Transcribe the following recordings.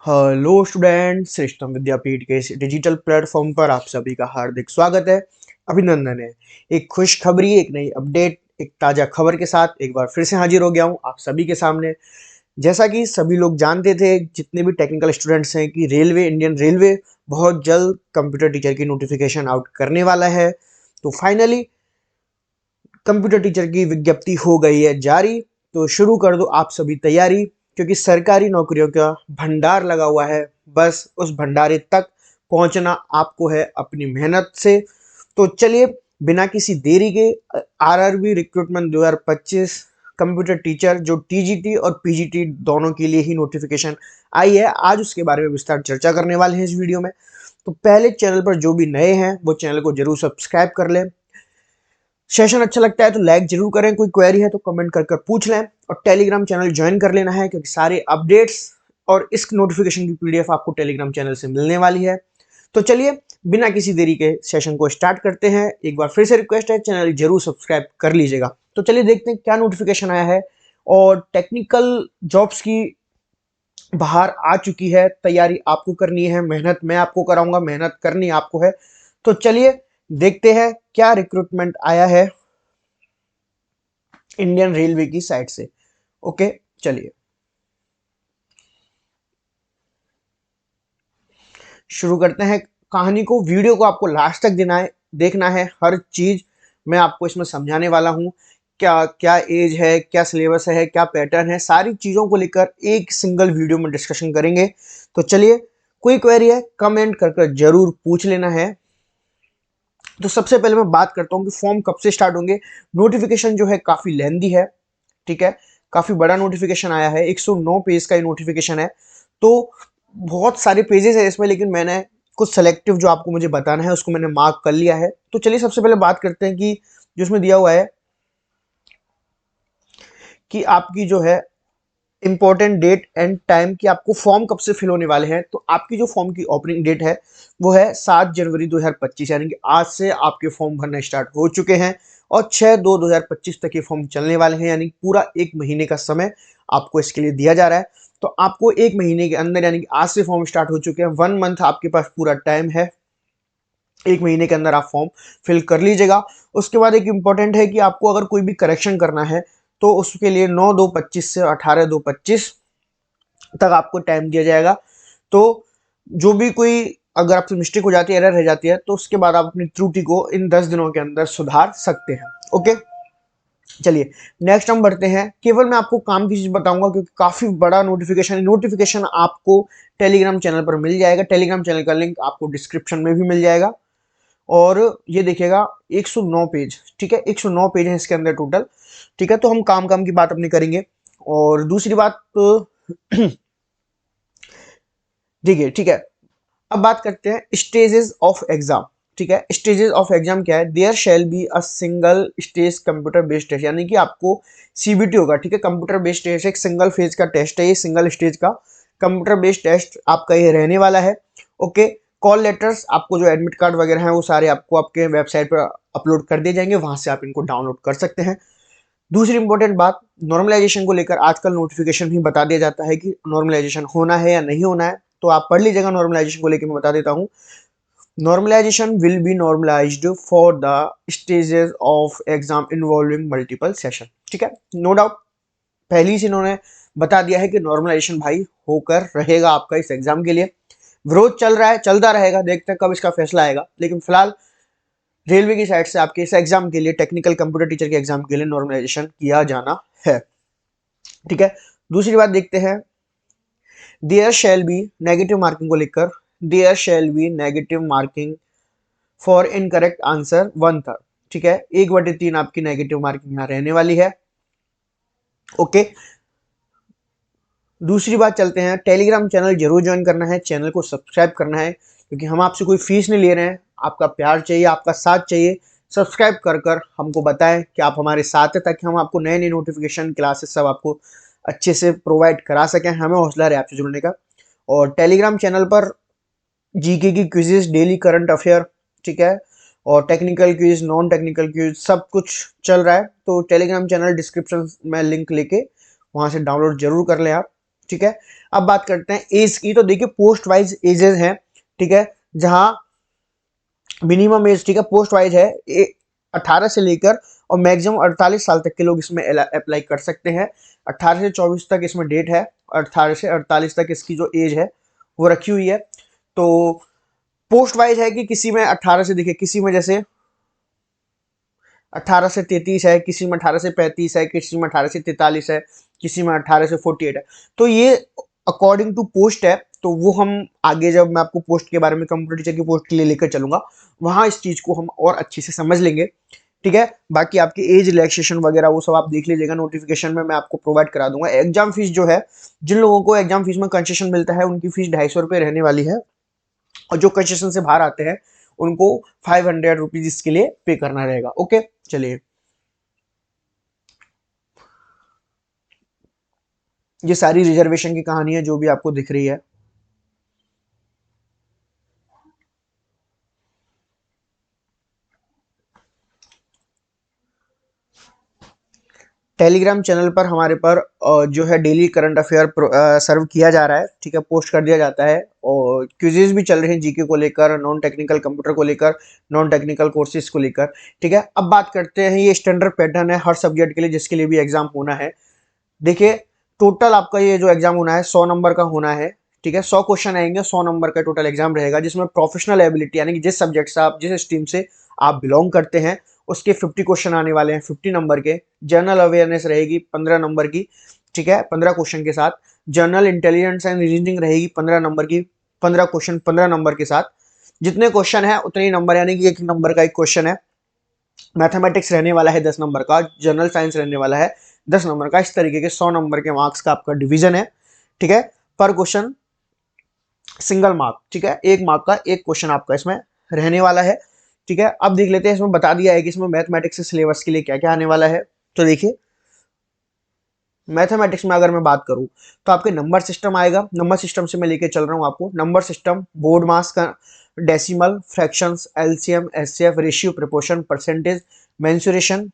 Hello student, श्रेष्ठम विद्यापीठ के इस digital platform पर आप सभी का हार्दिक स्वागत है, अभिनंदन है। एक खुशखबरी, एक नई अपडेट, एक ताज़ा खबर के साथ एक बार फिर से हाजिर हो गया हूँ आप सभी के सामने। जैसा कि सभी लोग जानते थे, जितने भी टेक्निकल स्टूडेंट्स हैं, कि इंडियन रेलवे बहुत जल्द कंप्यूटर टीचर की नोटिफिकेशन आउट करने वाला है। तो फाइनली कंप्यूटर टीचर की विज्ञप्ति हो गई है जारी। तो शुरू कर दो आप सभी तैयारी, क्योंकि सरकारी नौकरियों का भंडार लगा हुआ है। बस उस भंडारे तक पहुंचना आपको है अपनी मेहनत से। तो चलिए, बिना किसी देरी के आरआरबी रिक्रूटमेंट 2025 कंप्यूटर टीचर, जो टीजीटी और पीजीटी दोनों के लिए ही नोटिफिकेशन आई है, आज उसके बारे में विस्तार चर्चा करने वाले हैं इस वीडियो में। तो पहले चैनल पर जो भी नए हैं वो चैनल को जरूर सब्सक्राइब कर लें। सेशन अच्छा लगता है तो लाइक जरूर करें, कोई क्वेरी है तो कमेंट कर पूछ लें, और टेलीग्राम चैनल ज्वाइन कर लेना है, क्योंकि सारे अपडेट्स और इस नोटिफिकेशन की पीडीएफ आपको टेलीग्राम चैनल से मिलने वाली है। तो चलिए, बिना किसी देरी के सेशन को स्टार्ट करते हैं। एक बार फिर से रिक्वेस्ट है, चैनल जरूर सब्सक्राइब कर लीजिएगा। तो चलिए देखते हैं क्या नोटिफिकेशन आया है। और टेक्निकल जॉब्स की बाहर आ चुकी है, तैयारी आपको करनी है, मेहनत मैं आपको कराऊंगा, मेहनत करनी आपको है। तो चलिए देखते हैं क्या रिक्रूटमेंट आया है इंडियन रेलवे की साइड से। ओके, चलिए शुरू करते हैं कहानी को। वीडियो को आपको लास्ट तक देखना है। हर चीज मैं आपको इसमें समझाने वाला हूं। क्या क्या एज है, क्या सिलेबस है, क्या पैटर्न है, सारी चीजों को लेकर एक सिंगल वीडियो में डिस्कशन करेंगे। तो चलिए, कोई क्वेरी है कमेंट कर जरूर पूछ लेना है। तो सबसे पहले मैं बात करता हूं कि फॉर्म कब से स्टार्ट होंगे। नोटिफिकेशन जो है काफी लेंदी है, ठीक है, काफी बड़ा नोटिफिकेशन आया है। 109 पेज का ये नोटिफिकेशन है। तो बहुत सारे पेजेस है इसमें, लेकिन मैंने कुछ सेलेक्टिव जो आपको मुझे बताना है उसको मैंने मार्क कर लिया है। तो चलिए सबसे पहले बात करते हैं कि जो उसमें दिया हुआ है कि आपकी जो है इंपॉर्टेंट डेट एंड टाइम, कि आपको फॉर्म कब से फिल होने वाले हैं। तो आपकी जो फॉर्म की ओपनिंग डेट है वो है 7 जनवरी 2025, यानी कि आज से आपके फॉर्म भरना स्टार्ट हो चुके हैं, और 6/2/2025 तक ये फॉर्म चलने वाले हैं, यानी पूरा एक महीने का समय आपको इसके लिए दिया जा रहा है। तो आपको एक महीने के अंदर, यानी कि आज से फॉर्म स्टार्ट हो चुके हैं, 1 मंथ आपके पास पूरा टाइम है। एक महीने के अंदर आप फॉर्म फिल कर लीजिएगा। उसके बाद एक इम्पॉर्टेंट है कि आपको अगर कोई भी करेक्शन करना है तो उसके लिए 9/2/25 से 18/2/25 तक आपको टाइम दिया जाएगा। तो जो भी कोई अगर आपसे मिस्टेक हो जाती है, एरर रह जाती है, तो उसके बाद आप अपनी त्रुटि को इन 10 दिनों के अंदर सुधार सकते हैं। ओके, चलिए नेक्स्ट हम बढ़ते हैं। केवल मैं आपको काम की चीज बताऊंगा, क्योंकि काफी बड़ा नोटिफिकेशन आपको टेलीग्राम चैनल पर मिल जाएगा। टेलीग्राम चैनल का लिंक आपको डिस्क्रिप्शन में भी मिल जाएगा। और ये देखिएगा 109 पेज, ठीक है, 109 पेज है इसके अंदर टोटल। ठीक है, तो हम काम काम की बात अपनी करेंगे। और दूसरी बात ठीक है, अब बात करते हैं स्टेजेस ऑफ एग्जाम। ठीक है, स्टेजेस ऑफ एग्जाम क्या है। There shall be a single stage computer based test, यानी कि आपको सीबीटी होगा। ठीक है, कंप्यूटर बेस्ड टेस्ट एक सिंगल फेज का टेस्ट है, ये सिंगल स्टेज का कंप्यूटर बेस्ड टेस्ट आपका ये रहने वाला है। ओके, कॉल लेटर्स, आपको जो एडमिट कार्ड वगैरह हैं वो सारे आपको आपके वेबसाइट पर अपलोड कर दिए जाएंगे, वहां से आप इनको डाउनलोड कर सकते हैं। दूसरी इंपॉर्टेंट बात, नॉर्मलाइजेशन को लेकर आजकल नोटिफिकेशन भी बता दिया जाता है कि नॉर्मलाइजेशन होना है या नहीं होना है। तो आप पढ़ लीजिएगा, नॉर्मलाइजेशन को लेकर मैं बता देता हूँ। Normalisation will be normalised for the stages of exam involving multiple session. ठीक है, नो डाउट पहले से इन्होंने बता दिया है कि नॉर्मलाइजेशन भाई होकर रहेगा आपका इस एग्जाम के लिए। विरोध चल रहा है, चलता रहेगा, देखते हैं कब इसका फैसला आएगा। लेकिन फिलहाल रेलवे की साइड से आपके इस एग्जाम के लिए, टेक्निकल कंप्यूटर टीचर के एग्जाम के लिए नॉर्मलाइजेशन किया जाना है। ठीक है, दूसरी बात देखते हैं। There shall be negative marking को लेकर, there shall be negative marking for incorrect answer 1/3। ठीक है, 1/3 आपकी नेगेटिव मार्किंग यहाँ रहने वाली है। ओके, दूसरी बात चलते हैं, टेलीग्राम चैनल जरूर ज्वाइन करना है, चैनल को सब्सक्राइब करना है, क्योंकि हम आपसे कोई फीस नहीं ले रहे हैं, आपका प्यार चाहिए, आपका साथ चाहिए। सब्सक्राइब कर हमको बताएं कि आप हमारे साथ हैं, ताकि हम आपको नए नए नोटिफिकेशन क्लासेस सब आपको अच्छे से प्रोवाइड करा सकें। हमें हौसला रहे आपसे जुड़ने का। और टेलीग्राम चैनल पर जीके की क्विजेस, डेली करंट अफेयर, ठीक है, और technical quiz, non technical quiz, सब कुछ चल रहा है। तो टेलीग्राम चैनल डिस्क्रिप्शन में लिंक लेके वहां से डाउनलोड जरूर कर लें आप। ठीक है, अब बात करते हैं एज की। तो देखिए पोस्ट वाइज एजेस हैं, ठीक है, जहां मिनिमम एज, ठीक है, पोस्ट वाइज है 18 से लेकर और मैक्सिमम 48 साल तक के लोग इसमें अप्लाई कर सकते हैं। 18 से 24 तक इसमें डेट है, 18 से 48 तक इसकी जो एज है वो रखी हुई है। तो पोस्ट वाइज है कि किसी में 18 से, देखिए किसी में जैसे 18 से 33 है, किसी में 18 से 35 है, किसी में 18 से 43 है, किसी में 18 से 48 है। तो ये अकॉर्डिंग टू पोस्ट है। तो वो हम आगे जब मैं आपको पोस्ट के बारे में, कंप्यूटर टीचर की पोस्ट के लिए लेकर चलूंगा, वहां इस चीज को हम और अच्छे से समझ लेंगे, ठीक है। बाकी आपकी एज रिलैक्सेशन वगैरह वो सब आप देख लीजिएगा, नोटिफिकेशन में मैं आपको प्रोवाइड करा दूंगा। एग्जाम फीस जो है, जिन लोगों को एग्जाम फीस में कंसेशन मिलता है उनकी फीस 250 रुपये रहने वाली है, और जो कंसेशन से बाहर आते हैं उनको 500 रुपीज इसके लिए पे करना रहेगा। ओके, चलिए, ये सारी रिजर्वेशन की कहानी है जो भी आपको दिख रही है। टेलीग्राम चैनल पर हमारे पर जो है डेली करंट अफेयर सर्व किया जा रहा है, ठीक है, पोस्ट कर दिया जाता है, और क्विजेज भी चल रहे हैं जीके को लेकर, नॉन टेक्निकल कंप्यूटर को लेकर, नॉन टेक्निकल कोर्सेज को लेकर, ठीक है। अब बात करते हैं, ये स्टैंडर्ड पैटर्न है हर सब्जेक्ट के लिए जिसके लिए भी एग्जाम होना है। देखिए टोटल आपका ये जो एग्जाम होना है 100 नंबर का होना है, ठीक है, 100 क्वेश्चन आएंगे, 100 नंबर का टोटल एग्जाम रहेगा, जिसमें प्रोफेशनल एबिलिटी यानी कि जिस सब्जेक्ट से आप, जिस स्ट्रीम से आप बिलोंग करते हैं उसके 50 क्वेश्चन आने वाले हैं 50 नंबर के। जनरल अवेयरनेस रहेगी 15 नंबर की, ठीक है, 15 क्वेश्चन के साथ। जनरल इंटेलिजेंस एंड रीजनिंग रहेगी 15 नंबर की, 15 क्वेश्चन 15 नंबर के साथ। जितने क्वेश्चन है उतने ही नंबर, यानी कि 1 नंबर का एक क्वेश्चन है। मैथमेटिक्स रहने वाला है 10 नंबर का, जनरल साइंस रहने वाला है 10 नंबर का। इस तरीके के 100 नंबर के मार्क्स का आपका डिवीजन है, ठीक है। पर क्वेश्चन सिंगल मार्क, ठीक है, 1 मार्क का एक क्वेश्चन आपका इसमें रहने वाला है, ठीक है। अब देख लेते हैं, इसमें बता दिया है कि इसमें मैथमेटिक्स के सिलेबस के लिए क्या क्या आने वाला है। तो देखिए मैथमेटिक्स में अगर मैं बात करूं तो आपके नंबर सिस्टम आएगा। नंबर सिस्टम से मैं लेके चल रहा हूं आपको। नंबर सिस्टम, बोर्ड मास का, decimal, fractions, LCM, HCF, ratio, proportion, percentage, mensuration.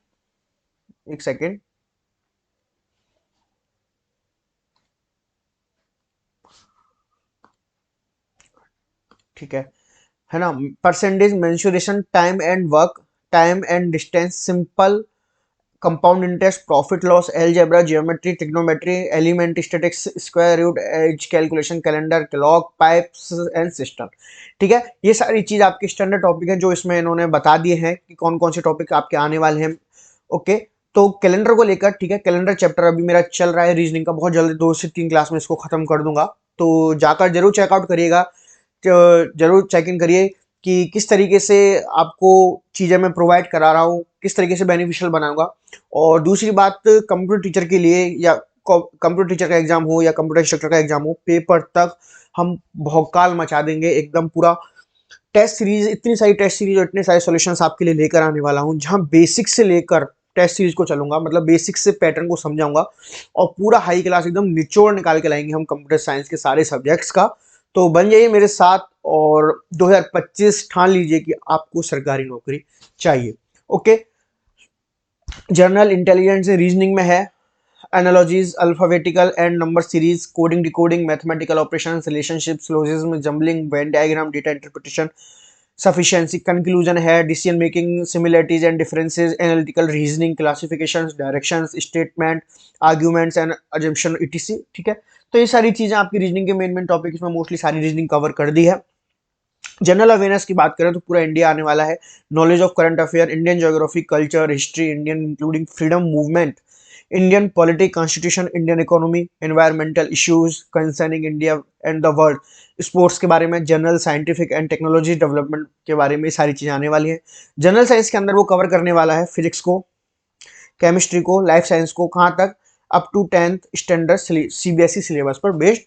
एक सेकेंड, ठीक है ना। Percentage, mensuration, time and work, time and distance, simple, compound interest, profit loss, algebra, geometry, trigonometry, element statics, square root, age calculation, calendar, clock, pipes and system, ठीक है। ये सारी चीज आपके स्टैंडर्ड टॉपिक है जो इसमें इन्होंने बता दिए हैं कि कौन कौन से टॉपिक आपके आने वाले हैं। ओके, तो कैलेंडर को लेकर, ठीक है, कैलेंडर चैप्टर अभी मेरा चल रहा है रीजनिंग का, बहुत जल्दी 2 से 3 क्लास में इसको खत्म कर दूंगा। तो जाकर जरूर चेकआउट करिएगा, जरूर चेक इन करिए कि किस तरीके से आपको चीज़ें मैं प्रोवाइड करा रहा हूँ, किस तरीके से बेनिफिशियल बनाऊंगा। और दूसरी बात, कंप्यूटर टीचर के लिए या कंप्यूटर टीचर का एग्जाम हो या कंप्यूटर इंस्ट्रक्टर का एग्जाम हो, पेपर तक हम भौकाल मचा देंगे एकदम पूरा। टेस्ट सीरीज, इतनी सारी टेस्ट सीरीज और इतने सारे सॉल्यूशंस आपके लिए लेकर आने वाला हूँ, जहाँ बेसिक से लेकर टेस्ट सीरीज को चलूंगा, मतलब बेसिक से पैटर्न को समझाऊंगा, और पूरा हाई क्लास एकदम निचोड़ निकाल के लाएंगे हम कंप्यूटर साइंस के सारे सब्जेक्ट्स का। तो बन जाइए मेरे साथ, और 2025 ठान लीजिए कि आपको सरकारी नौकरी चाहिए। ओके, जनरल इंटेलिजेंस रीजनिंग में है analogies, alphabetical and number series, coding decoding, mathematical operations, relationship, syllogism, jumbling, Venn diagram, data interpretation, sufficiency, conclusion है decision making, similarities and differences, analytical reasoning, classifications, directions, statement, arguments and assumption, etc, ठीक है। तो ये सारी चीजें आपकी reasoning के main main topic, इसमें मोस्टली सारी रीजनिंग कवर कर दी है। जनरल अवेयरनेस की बात करें तो पूरा इंडिया आने वाला है। Knowledge of current affair, Indian geography, culture, history, Indian including freedom movement, Indian politics, constitution, Indian economy, environmental issues concerning India and the world, sports के बारे में, general scientific and technology development के बारे में सारी चीज़ें आने वाली हैं। जनरल साइंस के अंदर वो कवर करने वाला है फिजिक्स को, केमिस्ट्री को, लाइफ साइंस को, कहाँ तक, up to 10th standard CBSE syllabus पर बेस्ड।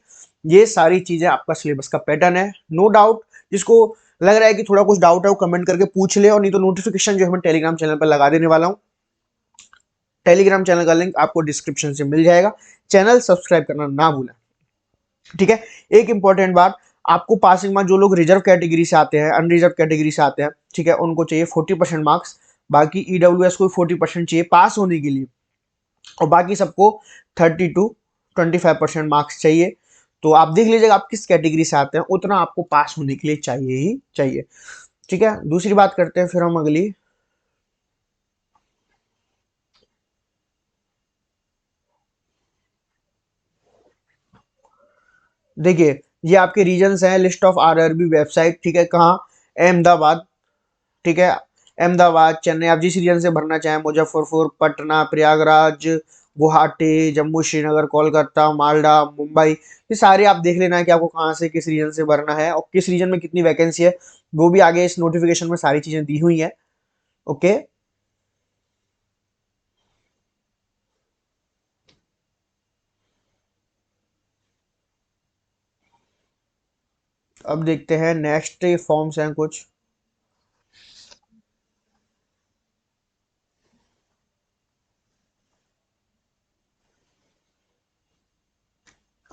ये सारी चीज़ें आपका सिलेबस का पैटर्न है। नो डाउट, जिसको लग रहा है कि थोड़ा कुछ डाउट है वो कमेंट करके पूछ ले, और नहीं तो नोटिफिकेशन जो है मैं टेलीग्राम चैनल पर लगा देने वाला हूँ। टेलीग्राम चैनल का लिंक आपको डिस्क्रिप्शन से मिल जाएगा। चैनल सब्सक्राइब करना ना भूलें, ठीक है। एक इंपॉर्टेंट बात, आपको पासिंग मार्क्स जो लोग रिजर्व कैटेगरी से आते हैं, अनरिजर्व कैटेगरी से आते हैं, ठीक है, उनको चाहिए 40% मार्क्स। बाकी ईडब्ल्यूएस को 40% चाहिए पास होने के लिए, और बाकी सबको 32 25% मार्क्स चाहिए। तो आप देख लीजिएगा आप किस कैटेगरी से आते हैं, उतना आपको पास होने के लिए चाहिए ही चाहिए। ठीक है, दूसरी बात करते हैं फिर हम अगली। देखिए, ये आपके रीजन्स हैं, लिस्ट ऑफ आरआरबी वेबसाइट। ठीक है, कहाँ? अहमदाबाद। ठीक है, अहमदाबाद, चेन्नई, आप जिस रीजन से भरना चाहें, मुजफ्फरपुर, पटना, प्रयागराज, गुवाहाटी, जम्मू श्रीनगर, कोलकाता, मालदा, मुंबई, ये सारे आप देख लेना है कि आपको कहाँ से किस रीजन से भरना है और किस रीजन में कितनी वैकेंसी है, वो भी आगे इस नोटिफिकेशन में सारी चीजें दी हुई हैं। ओके, अब देखते हैं नेक्स्ट फॉर्म्स हैं कुछ।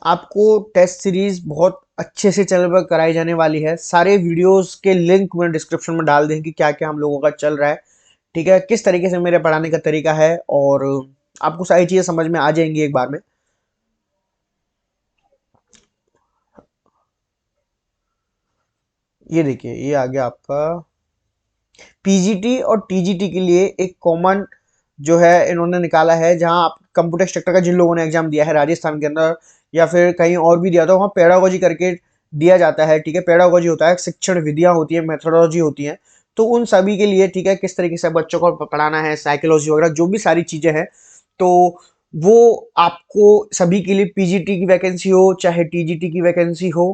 आपको टेस्ट सीरीज बहुत अच्छे से चैनल पर कराई जाने वाली है। सारे वीडियोस के लिंक मैं डिस्क्रिप्शन में डाल दें कि क्या क्या हम लोगों का चल रहा है। ठीक है, किस तरीके से मेरे पढ़ाने का तरीका है, और आपको सारी चीज़ें समझ में आ जाएंगी एक बार में। ये देखिए, ये आ गया आपका पीजीटी और टीजीटी के लिए एक कॉमन जो है इन्होंने निकाला है, जहां आप कंप्यूटर इंस्ट्रक्टर का जिन लोगों ने एग्जाम दिया है राजस्थान के अंदर या फिर कहीं और भी दिया था, वहाँ पेडागोजी करके दिया जाता है। ठीक है, पेडागोजी होता है, शिक्षण विधियां होती है, मेथोडोलॉजी होती है। तो उन सभी के लिए, ठीक है, किस तरीके से बच्चों को पढ़ाना है, साइकोलॉजी वगैरह जो भी सारी चीजें हैं, तो वो आपको सभी के लिए पीजीटी की वैकेंसी हो चाहे टीजीटी की वैकेंसी हो,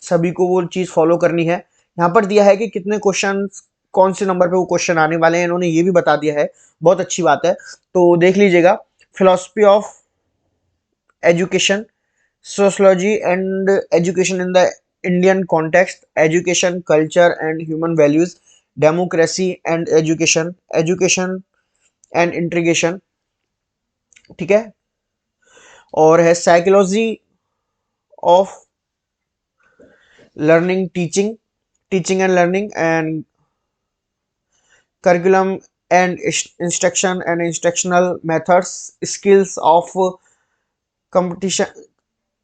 सभी को वो चीज़ फॉलो करनी है। यहाँ पर दिया है कि कितने क्वेश्चन कौन से नंबर पे वो क्वेश्चन आने वाले हैं, इन्होंने ये भी बता दिया है। बहुत अच्छी बात है, तो देख लीजिएगा। Philosophy of education, sociology and education in the Indian context, education culture and human values, democracy and education, education and integration. ठीक है, और है psychology of learning, teaching, teaching and learning and curriculum and instruction and instructional methods, skills of competition,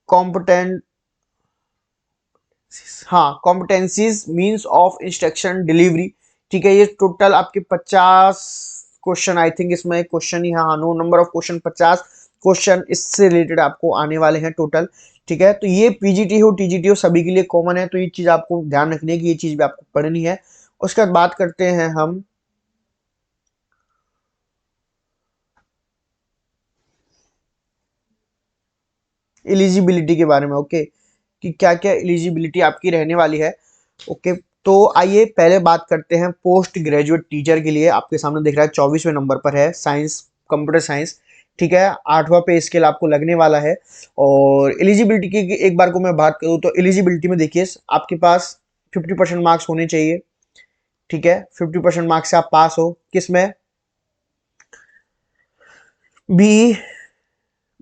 competent, हाँ, competencies, means of instruction delivery। ठीक है, ये total आपके 50 question, I think इसमें एक क्वेश्चन ही, हाँ, no number of question, 50 question इससे रिलेटेड आपको आने वाले हैं टोटल। ठीक है, तो ये पीजीटी हो टीजीटी हो सभी के लिए कॉमन है, तो ये चीज आपको ध्यान रखनी है कि ये चीज भी आपको पढ़नी है। उसके बाद बात करते हैं हम एलिजिबिलिटी के बारे में। ओके, कि क्या क्या एलिजिबिलिटी आपकी रहने वाली है। ओके, तो आइए पहले बात करते हैं पोस्ट ग्रेजुएट टीचर के लिए। आपके सामने दिख रहा है 24वें नंबर पर है, साइंस, कंप्यूटर साइंस। ठीक है, 8वां पे स्केल आपको लगने वाला है। और एलिजिबिलिटी की एक बार को मैं बात करूँ तो एलिजिबिलिटी में देखिए, आपके पास 50% मार्क्स होने चाहिए। ठीक है, 50% मार्क्स से आप पास हो किसमें, बी,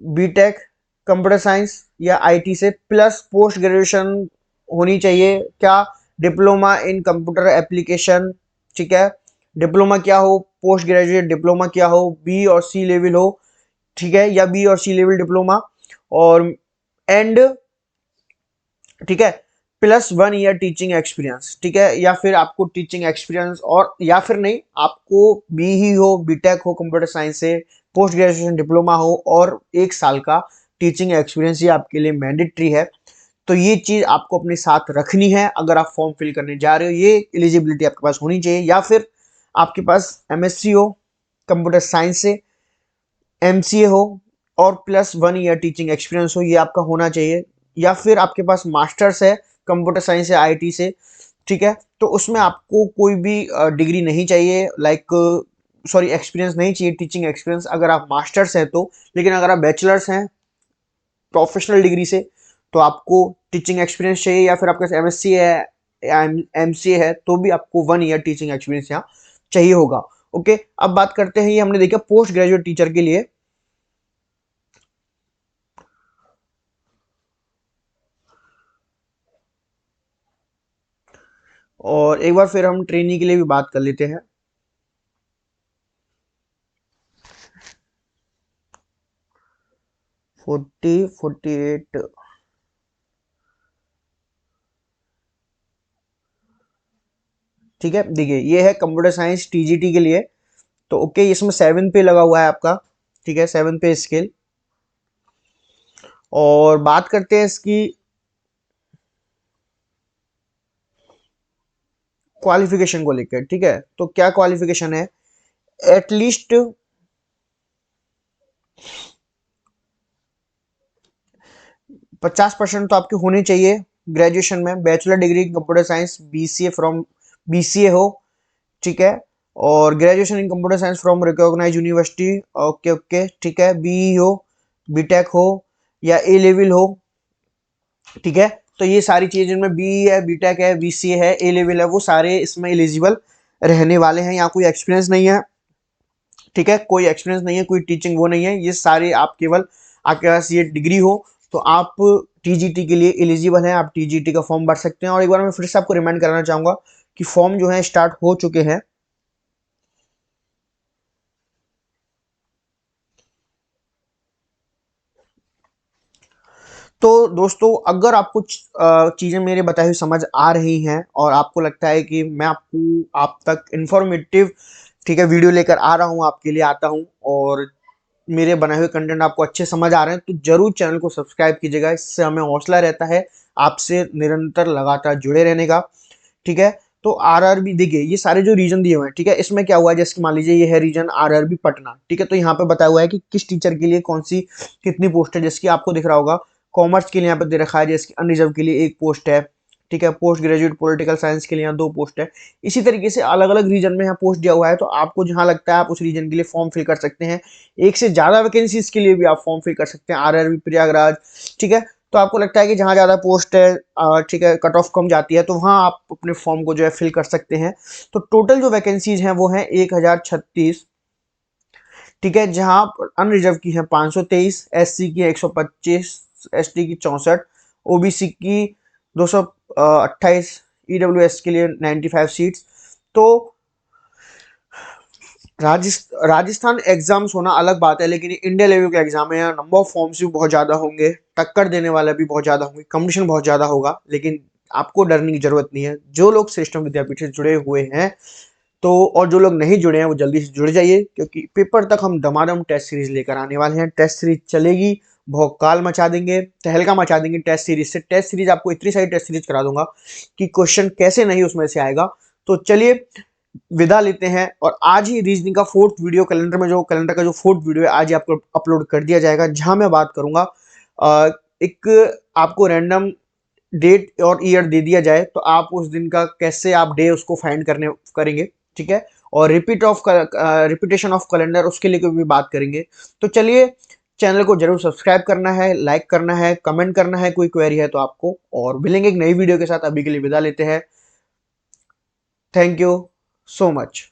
बीटेक, कंप्यूटर साइंस या आईटी से, प्लस पोस्ट ग्रेजुएशन होनी चाहिए। क्या? Diploma in computer application. ठीक है, डिप्लोमा क्या हो, पोस्ट ग्रेजुएट डिप्लोमा क्या हो, बी और सी लेवल हो। ठीक है, या बी और सी लेवल डिप्लोमा, और एंड, ठीक है, प्लस 1 ईयर टीचिंग एक्सपीरियंस। ठीक है, या फिर आपको टीचिंग एक्सपीरियंस, और या फिर नहीं, आपको बी ही हो, बीटेक हो कंप्यूटर साइंस से, पोस्ट ग्रेजुएशन डिप्लोमा हो, और 1 साल का टीचिंग एक्सपीरियंस, ये आपके लिए मैंडेटरी है। तो ये चीज आपको अपने साथ रखनी है अगर आप फॉर्म फिल करने जा रहे हो, ये एलिजिबिलिटी आपके पास होनी चाहिए। या फिर आपके पास एमएससी हो कंप्यूटर साइंस से, एमसीए हो, और प्लस 1 ईयर टीचिंग एक्सपीरियंस हो, ये आपका होना चाहिए। या फिर आपके पास मास्टर्स है कंप्यूटर साइंस या आईटी से। ठीक है, तो उसमें आपको कोई भी डिग्री नहीं चाहिए, लाइक सॉरी, एक्सपीरियंस नहीं चाहिए, टीचिंग एक्सपीरियंस, अगर आप मास्टर्स हैं तो। लेकिन अगर आप बैचलर्स हैं प्रोफेशनल डिग्री से, तो आपको टीचिंग एक्सपीरियंस चाहिए। या फिर आपके पास एमएससी है या एमसीए है, तो भी आपको 1 ईयर टीचिंग एक्सपीरियंस यहाँ चाहिए होगा। ओके, अब बात करते हैं, ये हमने देखा पोस्ट ग्रेजुएट टीचर के लिए। और एक बार फिर हम ट्रेनिंग के लिए भी बात कर लेते हैं। 48। ठीक है, देखिए ये है कंप्यूटर साइंस टीजीटी के लिए। तो ओके, इसमें 7 पे लगा हुआ है आपका। ठीक है, 7 पे स्केल। और बात करते हैं इसकी क्वालिफिकेशन को लेकर। ठीक है, तो क्या क्वालिफिकेशन है? एटलीस्ट 50% तो आपके होने चाहिए ग्रेजुएशन में, bachelor degree computer science BCA from BCA हो। ठीक है, और graduation in computer science from recognise university. Okay okay, ठीक है, बीई हो, बीटेक हो, या ए लेवल हो। ठीक है, तो ये सारी चीजें जिनमें बीई है, बीटेक है, बीसीए है, ए लेवल है, वो सारे इसमें एलिजिबल रहने वाले हैं। यहाँ कोई एक्सपीरियंस नहीं है। ठीक है, कोई एक्सपीरियंस नहीं है, कोई टीचिंग वो नहीं है, ये सारे आप केवल आपके पास ये डिग्री हो तो आप टीजीटी के लिए एलिजिबल हैं। आप टीजीटी का फॉर्म भर सकते हैं। और एक बार मैं फिर से आपको रिमाइंड कराना चाहूंगा कि फॉर्म जो है स्टार्ट हो चुके हैं। तो दोस्तों, अगर आपको चीजें मेरे बताई हुई समझ आ रही हैं और आपको लगता है कि मैं आपको आप तक इंफॉर्मेटिव, ठीक है, वीडियो लेकर आ रहा हूं, आपके लिए आता हूं, और मेरे बनाए हुए कंटेंट आपको अच्छे समझ आ रहे हैं, तो जरूर चैनल को सब्सक्राइब कीजिएगा। इससे हमें हौसला रहता है आपसे निरंतर लगातार जुड़े रहने का। ठीक है, तो आरआरबी देखिए, ये सारे जो रीजन दिए हुए हैं, ठीक है, इसमें क्या हुआ है, जैसे मान लीजिए ये है रीजन आरआरबी पटना। ठीक है, तो यहाँ पे बताया हुआ है कि किस टीचर के लिए कौन सी कितनी पोस्ट है, जैसे कि आपको दिख रहा होगा कॉमर्स के लिए यहाँ पे दे रखा है, जैसे कि अनरिजर्व के लिए 1 पोस्ट है। ठीक है, पोस्ट ग्रेजुएट पॉलिटिकल साइंस के लिए यहाँ 2 पोस्ट है। इसी तरीके से अलग अलग रीजन में यहाँ पोस्ट दिया हुआ है, तो आपको जहाँ लगता है आप उस रीजन के लिए फॉर्म फिल कर सकते हैं। एक से ज्यादा वैकेंसीज के लिए भी आप फॉर्म फिल कर सकते हैं, आरआरबी प्रयागराज। ठीक है, तो आपको लगता है कि जहाँ ज़्यादा पोस्ट है, ठीक है, कट ऑफ कम जाती है, तो वहाँ आप अपने फॉर्म को जो है फिल कर सकते हैं। तो टोटल जो वैकेंसीज हैं वो हैं 1036। ठीक है, जहाँ अनरिजर्व की है 523, एससी की 125, एसटी की 64, ओबीसी की 228, ईडब्ल्यूएस के लिए 95 सीट्स। तो राजस्थान एग्जाम्स होना अलग बात है, लेकिन इंडिया लेवल का एग्जाम है, नंबर ऑफ फॉर्म्स भी बहुत ज़्यादा होंगे, टक्कर देने वाले भी बहुत ज़्यादा होंगे, कंपटीशन बहुत ज़्यादा होगा। लेकिन आपको डरने की जरूरत नहीं है। जो लोग श्रेष्ठम विद्यापीठ से जुड़े हुए हैं, तो और जो लोग नहीं जुड़े हैं वो जल्दी से जुड़ जाइए, क्योंकि पेपर तक हम दमादम टेस्ट सीरीज लेकर आने वाले हैं। टेस्ट सीरीज चलेगी, भौकाल मचा देंगे, तहलका मचा देंगे टेस्ट सीरीज से। टेस्ट सीरीज आपको इतनी सारी टेस्ट सीरीज करा दूंगा कि क्वेश्चन कैसे नहीं उसमें से आएगा। तो चलिए विदा लेते हैं, और आज ही रीजनिंग का 4th वीडियो कैलेंडर में, जो कैलेंडर का जो 4th वीडियो है, आज ही आपको अपलोड कर दिया जाएगा, जहां मैं बात करूंगा एक आपको रैंडम डेट और ईयर दे दिया जाए, तो आप उस दिन का कैसे आप डे उसको फाइंड करने करेंगे। ठीक है, और रिपीटेशन ऑफ कैलेंडर, उसके लिए भी बात करेंगे। तो चलिए, चैनल को जरूर सब्सक्राइब करना है, लाइक करना है, कमेंट करना है, कोई क्वेरी है तो आपको, और मिलेंगे एक नई वीडियो के साथ। अभी के लिए विदा लेते हैं। Thank you so much.